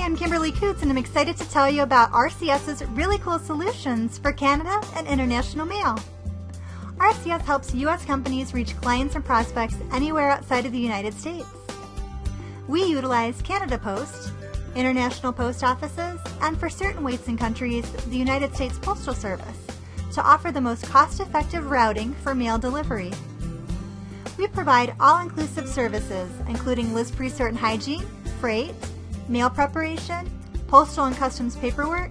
I'm Kimberly Coots, and I'm excited to tell you about RCS's really cool solutions for Canada and international mail. RCS helps U.S. companies reach clients and prospects anywhere outside of the United States. We utilize Canada Post, international post offices, and for certain weights and countries, the United States Postal Service, to offer the most cost-effective routing for mail delivery. We provide all-inclusive services, including list-free certain hygiene, freight, mail preparation, postal and customs paperwork,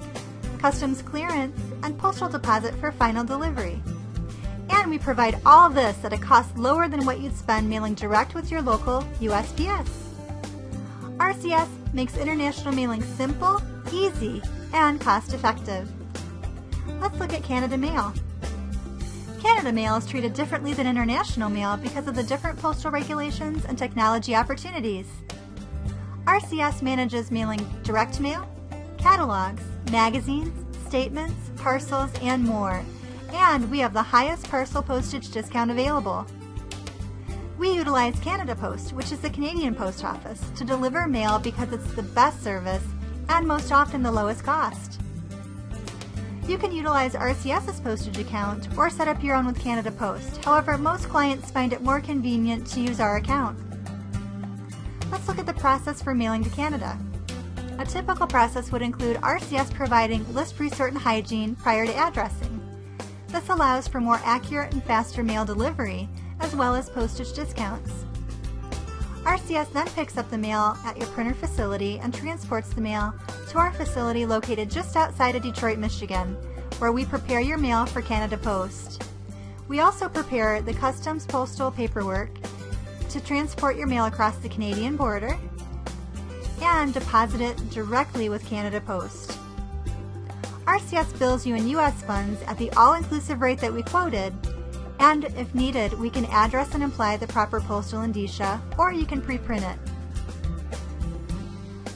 customs clearance, and postal deposit for final delivery. And we provide all this at a cost lower than what you'd spend mailing direct with your local USPS. RCS makes international mailing simple, easy, and cost-effective. Let's look at Canada Mail. Canada Mail is treated differently than international mail because of the different postal regulations and technology opportunities. RCS manages mailing direct mail, catalogs, magazines, statements, parcels, and more. And we have the highest parcel postage discount available. We utilize Canada Post, which is the Canadian post office, to deliver mail because it's the best service and most often the lowest cost. You can utilize RCS's postage account or set up your own with Canada Post. However, most clients find it more convenient to use our account. Let's look at the process for mailing to Canada. A typical process would include RCS providing list-free certain hygiene prior to addressing. This allows for more accurate and faster mail delivery, as well as postage discounts. RCS then picks up the mail at your printer facility and transports the mail to our facility located just outside of Detroit, Michigan, where we prepare your mail for Canada Post. We also prepare the customs postal paperwork to transport your mail across the Canadian border and deposit it directly with Canada Post. RCS bills you in U.S. funds at the all-inclusive rate that we quoted, and if needed, we can address and apply the proper postal indicia, or you can pre-print it.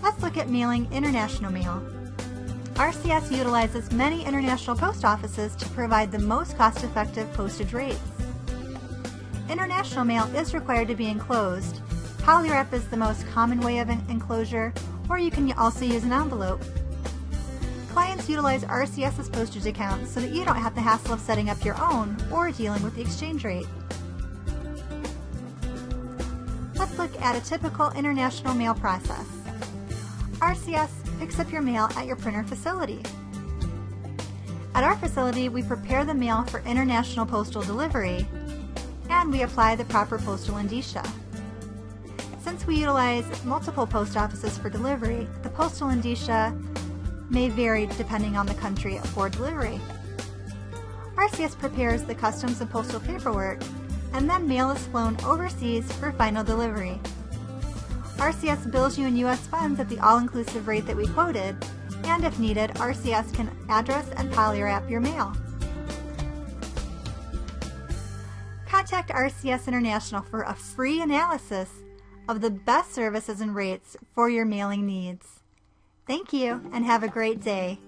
Let's look at mailing international mail. RCS utilizes many international post offices to provide the most cost-effective postage rates. International mail is required to be enclosed. Polywrap is the most common way of enclosure, or you can also use an envelope. Clients utilize RCS's postage account so that you don't have the hassle of setting up your own or dealing with the exchange rate. Let's look at a typical international mail process. RCS picks up your mail at your printer facility. At our facility, we prepare the mail for international postal delivery, and we apply the proper postal indicia. Since we utilize multiple post offices for delivery, the postal indicia may vary depending on the country for delivery. RCS prepares the customs and postal paperwork, and then mail is flown overseas for final delivery. RCS bills you in U.S. funds at the all-inclusive rate that we quoted, and if needed, RCS can address and polywrap your mail. Contact RCS International for a free analysis of the best services and rates for your mailing needs. Thank you, and have a great day.